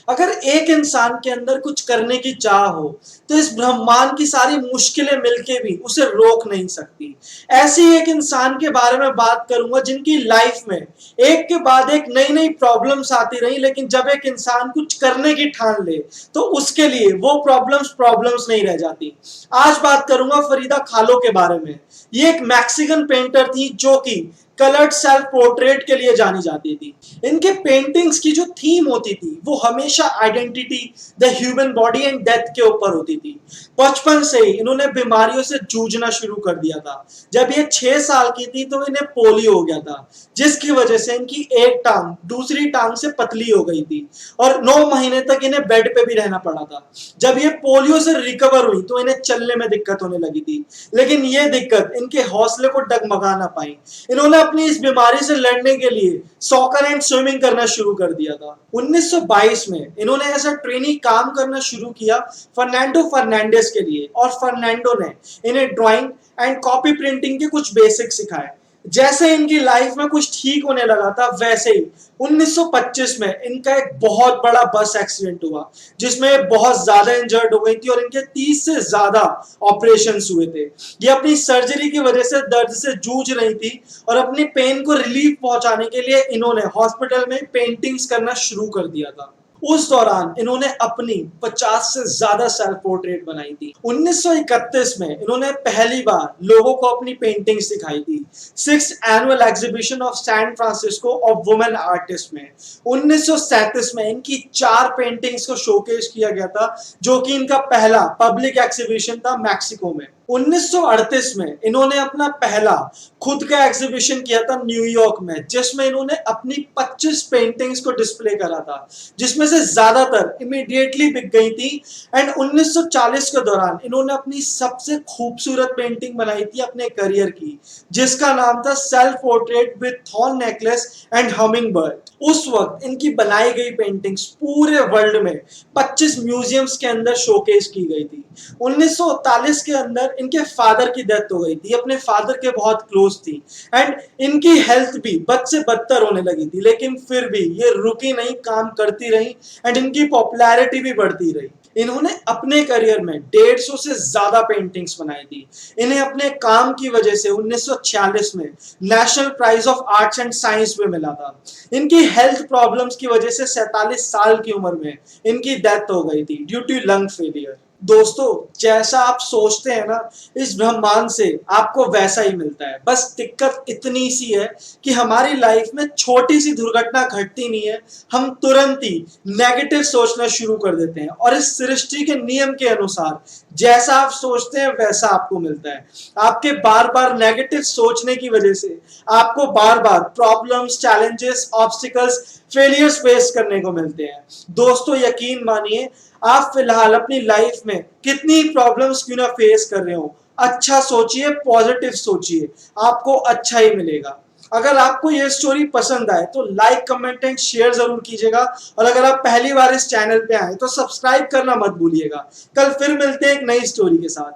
अगर एक इंसान के अंदर कुछ करने की चाह हो तो इस ब्रह्मांड की सारी मुश्किलें मिलके भी उसे रोक नहीं सकती। ऐसे ही एक इंसान के बारे में बात करूंगा जिनकी लाइफ में एक के बाद एक नई नई प्रॉब्लम्स आती रही, लेकिन जब एक इंसान कुछ करने की ठान ले तो उसके लिए वो प्रॉब्लम्स प्रॉब्लम्स नहीं रह जाती। आज बात करूंगा फरीदा कालो के बारे में। ये एक मैक्सिकन पेंटर थी जो कि कलर्ड सेल्फ पोर्ट्रेट के लिए जानी जाती थी। इनके पेंटिंग्स की जो थीम होती थी वो हमेशा identity, the human body and death के ऊपर होती थी। बचपन से ही इन्होंने बीमारियों से जूझना शुरू कर दिया था। जब ये 6 साल की थी तो इन्हें पोलियो हो गया था, जिसकी वजह से इनकी एक टांग दूसरी टांग से पतली हो गई थी और 9 महीने तक इन्हें बेड पे भी रहना पड़ा था। जब ये पोलियो से रिकवर हुई तो इन्हें चलने में दिक्कत होने लगी थी, लेकिन ये दिक्कत इनके हौसले को डगमगा ना पाई। इन्होंने अपनी इस बीमारी से लड़ने के लिए सॉकर एंड स्विमिंग करना शुरू कर दिया था। 1922 में इन्होंने ऐसा ट्रेनी काम करना शुरू किया फर्नांडो फर्नांडिस के लिए, और फर्नांडो ने इन्हें ड्राइंग एंड कॉपी प्रिंटिंग के कुछ बेसिक सिखाए। जैसे इनकी लाइफ में कुछ ठीक होने लगा था वैसे ही 1925 में इनका एक बहुत बड़ा बस एक्सीडेंट हुआ जिसमें बहुत ज्यादा इंजर्ड हो गई थी और इनके 30 से ज्यादा ऑपरेशंस हुए थे। ये अपनी सर्जरी की वजह से दर्द से जूझ रही थी और अपनी पेन को रिलीफ पहुंचाने के लिए इन्होंने हॉस्पिटल में पेंटिंग्स करना शुरू कर दिया था। उस दौरान इन्होंने अपनी 50 से ज्यादा सेल्फ पोर्ट्रेट बनाई थी। 1931 में इन्होंने पहली बार लोगों को अपनी पेंटिंग्स दिखाई थी 6th annual exhibition of San Francisco of women artist में। 1937 में इनकी 4 पेंटिंग्स को शोकेस किया गया था, जो कि इनका पहला पब्लिक एग्जीबिशन था मैक्सिको में। 1938 में इन्होंने अपना पहला खुद का एग्जीबिशन किया था न्यूयॉर्क में, जिसमें इन्होंने अपनी 25 पेंटिंग्स को डिस्प्ले करा था, जिसमें से ज्यादातर इमीडिएटली बिक गई थी। एंड 1940 के दौरान इन्होंने अपनी सबसे खूबसूरत पेंटिंग बनाई थी अपने करियर की, जिसका नाम था self portrait with thorn necklace and humming bird. उस वक्त इनकी बनाई गई पेंटिंग्स पूरे वर्ल्ड में 25 म्यूजियम्स के अंदर शोकेस की गई थी। 1939 के अंदर इनके फादर की डेथ हो गई थी। अपने फादर के बहुत क्लोज थी एंड इनकी हेल्थ भी बद से बदतर होने लगी थी, लेकिन फिर भी ये रुकी नहीं, काम करती रही एंड इनकी पॉपुलैरिटी भी बढ़ती रही। इन्होंने अपने करियर में 150 से ज्यादा पेंटिंग्स बनाई थी। इन्हें अपने काम की वजह से 1946 में national prize of arts and science में मिला था। इनकी हेल्थ प्रॉब्लम्स की वजह से 47 साल की उम्र में इनकी डेथ हो गई थी ड्यू टू लंग फेलियर। दोस्तों, जैसा आप सोचते हैं ना इस ब्रह्मांड से आपको वैसा ही मिलता है। बस दिक्कत इतनी सी है कि हमारी लाइफ में छोटी सी दुर्घटना घटती नहीं है, हम तुरंत ही नेगेटिव सोचना शुरू कर देते हैं और इस सृष्टि के नियम के अनुसार जैसा आप सोचते हैं वैसा आपको मिलता है। आपके बार बार नेगेटिव सोचने की वजह से आपको बार बार problems, challenges, obstacles, failures face करने को मिलते हैं। दोस्तों, यकीन मानिए, आप फिलहाल अपनी लाइफ में कितनी प्रॉब्लम्स क्यों ना फेस कर रहे हो, अच्छा सोचिए, पॉजिटिव सोचिए, आपको अच्छा ही मिलेगा। अगर आपको ये स्टोरी पसंद आए तो लाइक, कमेंट एंड शेयर जरूर कीजिएगा, और अगर आप पहली बार इस चैनल पे आए तो सब्सक्राइब करना मत भूलिएगा। कल फिर मिलते हैं एक नई स्टोरी के साथ।